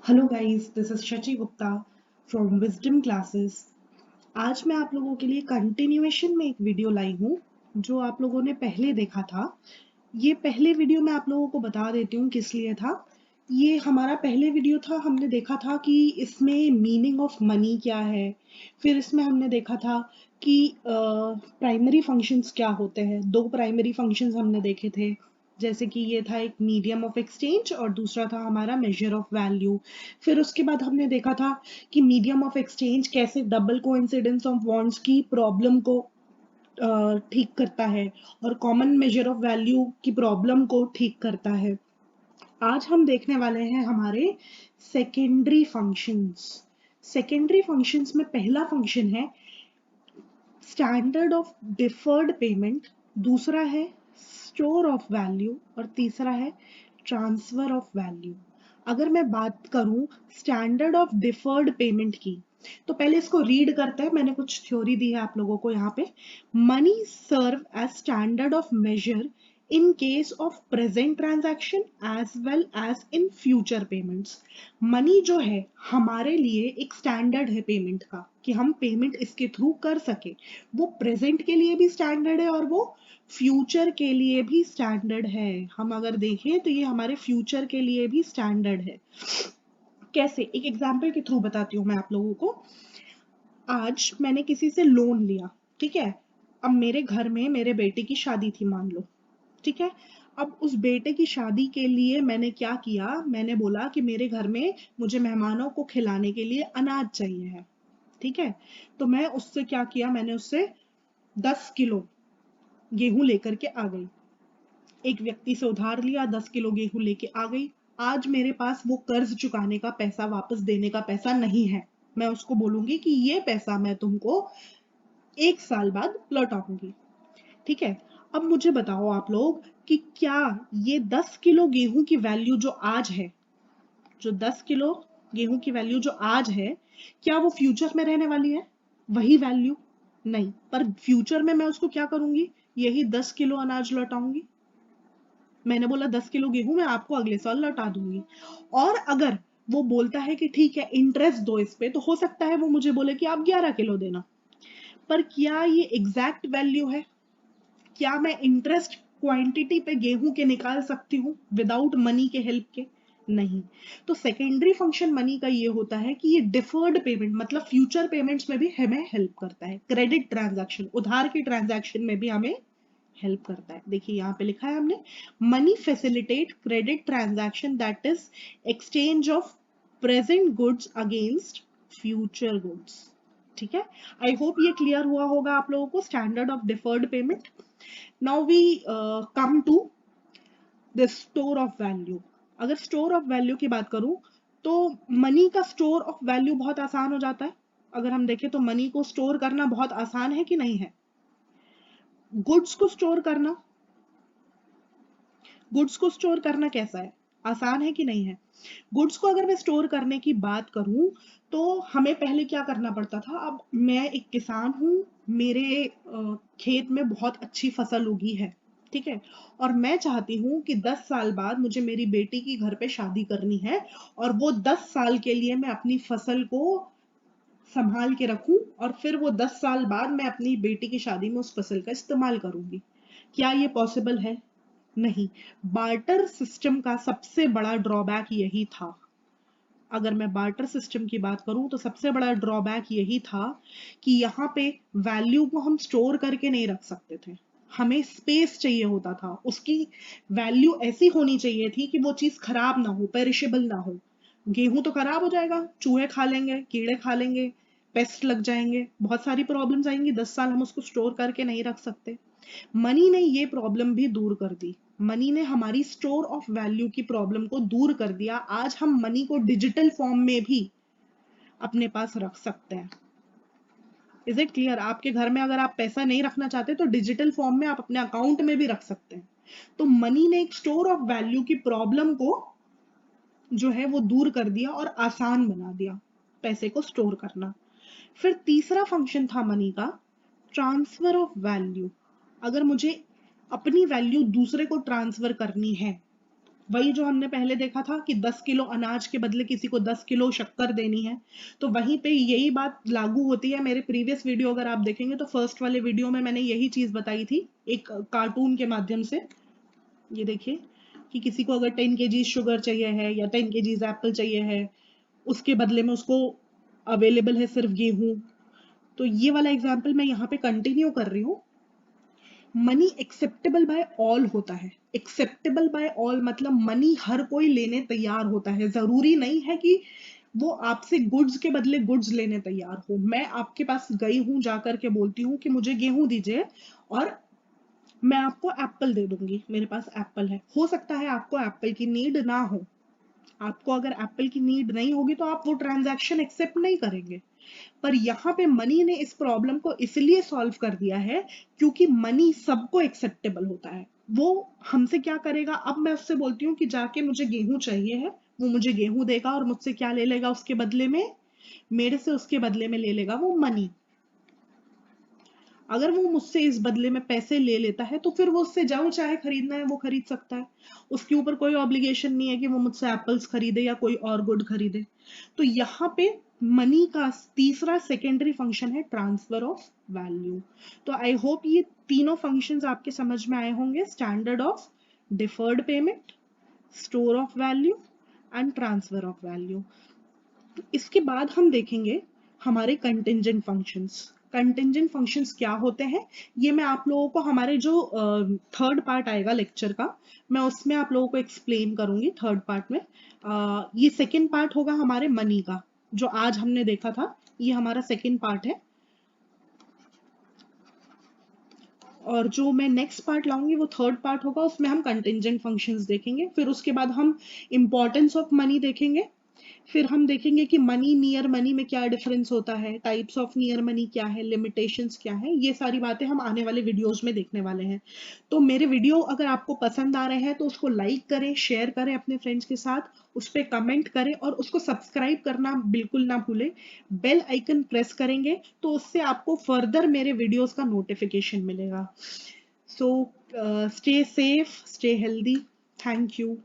Hello guys, this is Shachi Gupta from wisdom classes. आज मैं आप लोगों के लिए कंटिन्यूएशन में एक वीडियो लाई हूँ जो आप लोगों ने पहले देखा था। ये पहले वीडियो मैं आप लोगों को बता देती हूँ किस लिए था। ये हमारा पहले वीडियो था, हमने देखा था कि इसमें मीनिंग ऑफ मनी क्या है। फिर इसमें हमने देखा था कि प्राइमरी फंक्शंस क्या होते हैं। दो प्राइमरी फंक्शंस हमने देखे थे, जैसे कि ये था एक मीडियम ऑफ एक्सचेंज और दूसरा था हमारा मेजर ऑफ वैल्यू। फिर उसके बाद हमने देखा था कि मीडियम ऑफ एक्सचेंज कैसे डबल कोइंसिडेंस ऑफ बॉन्ड्स की प्रॉब्लम को ठीक करता है और कॉमन मेजर ऑफ वैल्यू की प्रॉब्लम को ठीक करता है। आज हम देखने वाले हैं हमारे सेकेंडरी फंक्शंस। सेकेंडरी फंक्शंस में पहला फंक्शन है स्टैंडर्ड ऑफ डिफर्ड पेमेंट, दूसरा है स्टोर ऑफ वैल्यू और तीसरा है ट्रांसफर ऑफ वैल्यू। अगर मैं बात करूं स्टैंडर्ड ऑफ डिफर्ड पेमेंट की, तो पहले इसको रीड करते हैं। मैंने कुछ थ्योरी दी है आप लोगों को यहाँ पे। Money serve as standard of measure in case of present transaction as well as in future payments। Money जो है हमारे लिए एक स्टैंडर्ड है पेमेंट का कि हम पेमेंट इसके थ्रू कर सके। वो प्रेजेंट के लिए भी स्टैंडर्ड है और वो फ्यूचर के लिए भी स्टैंडर्ड है। हम अगर देखें तो ये हमारे फ्यूचर के लिए भी स्टैंडर्ड है। कैसे, एक एग्जाम्पल के थ्रू बताती हूँ मैं आप लोगों को। आज मैंने किसी से लोन लिया, ठीक है। अब मेरे घर में मेरे बेटे की शादी थी मान लो, ठीक है। अब उस बेटे की शादी के लिए मैंने क्या किया, मैंने बोला कि मेरे घर में मुझे मेहमानों को खिलाने के लिए अनाज चाहिए है, ठीक है। तो मैं उससे क्या किया, मैंने उससे 10 किलो गेहूं लेकर के आ गई। एक व्यक्ति से उधार लिया, 10 किलो गेहूं लेके आ गई। आज मेरे पास वो कर्ज चुकाने का पैसा, वापस देने का पैसा नहीं है। मैं उसको बोलूंगी कि ये पैसा मैं तुमको 1 साल बाद लौटाऊंगी, ठीक है। अब मुझे बताओ आप लोग कि क्या ये 10 किलो गेहूं की वैल्यू जो आज है, जो 10 किलो गेहूं की वैल्यू जो आज है, क्या वो फ्यूचर में रहने वाली है वही वैल्यू? नहीं, पर फ्यूचर में मैं उसको क्या करूंगी, यही 10 किलो अनाज लौटाऊंगी। मैंने बोला 10 किलो गेहूं मैं आपको अगले साल लौटा दूंगी। और अगर वो बोलता है कि ठीक है इंटरेस्ट दो इस पे, तो हो सकता है वो मुझे बोले कि आप 11 किलो देना। पर क्या ये एग्जैक्ट वैल्यू है? क्या मैं इंटरेस्ट क्वांटिटी पे गेहूं के निकाल सकती हूँ विदाउट मनी के हेल्प के? नहीं। तो सेकेंडरी फंक्शन मनी का ये होता है कि ये डिफर्ड पेमेंट मतलब फ्यूचर पेमेंट्स में भी हमें हेल्प करता है। क्रेडिट ट्रांजैक्शन, उधार की ट्रांजैक्शन में भी हमें हेल्प करता है। देखिए यहाँ पे लिखा है हमने, money facilitate credit transaction that is exchange of present goods against future goods, ठीक है। आई होप ये क्लियर हुआ होगा आप लोगों को standard of deferred payment. Now we come to the store of value. अगर स्टोर ऑफ वैल्यू की बात करूं तो मनी का स्टोर ऑफ वैल्यू बहुत आसान हो जाता है। अगर हम देखें तो मनी को स्टोर करना बहुत आसान है कि नहीं है? गुड्स को स्टोर करना, गुड्स को स्टोर करना कैसा है, आसान है कि नहीं है? गुड्स को अगर मैं स्टोर करने की बात करूं तो हमें पहले क्या करना पड़ता था। अब मैं एक किसान हूं, मेरे खेत में बहुत अच्छी फसल उगी है, ठीक है। और मैं चाहती हूँ कि 10 साल बाद मुझे मेरी बेटी की घर पे शादी करनी है और वो 10 साल के लिए मैं अपनी फसल को संभाल के रखूं और फिर वो 10 साल बाद मैं अपनी बेटी की शादी में उस फसल का इस्तेमाल करूंगी। क्या ये पॉसिबल है? नहीं। बार्टर सिस्टम का सबसे बड़ा ड्रॉबैक यही था। अगर मैं बार्टर सिस्टम की बात करूं तो सबसे बड़ा ड्रॉबैक यही था कि यहाँ पे वैल्यू को हम स्टोर करके नहीं रख सकते थे। हमें स्पेस चाहिए होता था, उसकी वैल्यू ऐसी होनी चाहिए थी कि वो चीज खराब ना हो, पेरिशेबल ना हो। गेहूं तो खराब हो जाएगा, चूहे खा लेंगे, कीड़े खा लेंगे, पेस्ट लग जाएंगे, बहुत सारी प्रॉब्लम्स आएंगी। 10 साल हम उसको स्टोर करके नहीं रख सकते। मनी ने ये प्रॉब्लम भी दूर कर दी। मनी ने हमारी स्टोर ऑफ वैल्यू की प्रॉब्लम को दूर कर दिया। आज हम मनी को डिजिटल फॉर्म में भी अपने पास रख सकते हैं। Is it clear? आपके घर में अगर आप पैसा नहीं रखना चाहते तो डिजिटल फॉर्म में आप अपने अकाउंट में भी रख सकते हैं। तो मनी ने एक स्टोर ऑफ वैल्यू की प्रॉब्लम को जो है वो दूर कर दिया और आसान बना दिया पैसे को स्टोर करना। फिर तीसरा फंक्शन था मनी का ट्रांसफर ऑफ वैल्यू। अगर मुझे अपनी वैल्यू दूसरे को ट्रांसफर करनी है वही जो हमने पहले देखा था कि 10 किलो अनाज के बदले किसी को 10 किलो शक्कर देनी है, तो वहीं पे यही बात लागू होती है। मेरे प्रीवियस वीडियो अगर आप देखेंगे तो फर्स्ट वाले वीडियो में मैंने यही चीज बताई थी एक कार्टून के माध्यम से। ये देखिए कि किसी को अगर 10 केजीज शुगर चाहिए है या 10 केजीज एप्पल चाहिए है, उसके बदले में उसको अवेलेबल है सिर्फ गेहूं। तो ये वाला एग्जाम्पल मैं यहाँ पे कंटिन्यू कर रही हूँ। मनी एक्सेप्टेबल बाय ऑल होता है। एक्सेप्टेबल बाय ऑल मतलब मनी हर कोई लेने तैयार होता है। जरूरी नहीं है कि वो आपसे गुड्स के बदले गुड्स लेने तैयार हो। मैं आपके पास गई हूं, जाकर के बोलती हूँ कि मुझे गेहूं दीजिए और मैं आपको एप्पल दे दूंगी, मेरे पास एप्पल है। हो सकता है आपको एप्पल की नीड ना हो, आपको अगर एप्पल की नीड नहीं होगी तो आप वो ट्रांजैक्शन एक्सेप्ट नहीं करेंगे। पर यहाँ पे मनी ने इस प्रॉब्लम को इसलिए सॉल्व कर दिया है क्योंकि मनी सबको एक्सेप्टेबल होता है। वो हमसे क्या करेगा, अब मैं उससे बोलती हूँ कि जाके मुझे गेहूं चाहिए है, वो मुझे गेहूं देगा और मुझसे क्या ले लेगा उसके बदले में, मेरे से उसके बदले में ले लेगा वो मनी। अगर वो मुझसे इस बदले में पैसे ले लेता है तो फिर वो उससे जो चाहे खरीदना है वो खरीद सकता है। उसके ऊपर कोई ऑब्लिगेशन नहीं है कि वो मुझसे एप्पल्स खरीदे या कोई और गुड खरीदे। तो यहाँ पे मनी का तीसरा सेकेंडरी फंक्शन है ट्रांसफर ऑफ वैल्यू। तो आई होप ये तीनों फंक्शंस आपके समझ में आए होंगे। Standard of deferred payment, store of value and transfer of value. इसके बाद हम देखेंगे हमारे कंटिंजेंट फंक्शंस। कंटिंजेंट फंक्शंस क्या होते हैं, ये मैं आप लोगों को हमारे जो थर्ड पार्ट आएगा लेक्चर का, मैं उसमें आप लोगों को एक्सप्लेन करूंगी थर्ड पार्ट में। ये सेकेंड पार्ट होगा हमारे मनी का, जो आज हमने देखा था, ये हमारा सेकेंड पार्ट है। और जो मैं नेक्स्ट पार्ट लाऊंगी वो थर्ड पार्ट होगा, उसमें हम कंटिंजेंट फंक्शंस देखेंगे। फिर उसके बाद हम इंपॉर्टेंस ऑफ मनी देखेंगे। फिर हम देखेंगे कि मनी नियर मनी में क्या डिफरेंस होता है, टाइप्स ऑफ नियर मनी क्या है, लिमिटेशंस क्या है। ये सारी बातें हम आने वाले वीडियोस में देखने वाले हैं। तो मेरे वीडियो अगर आपको पसंद आ रहे हैं तो उसको लाइक करें, शेयर करें अपने फ्रेंड्स के साथ, उस पर कमेंट करें और उसको सब्सक्राइब करना बिल्कुल ना भूलें। बेल आइकन प्रेस करेंगे तो उससे आपको फर्दर मेरे वीडियोस का नोटिफिकेशन मिलेगा। So stay safe, stay healthy. Thank you.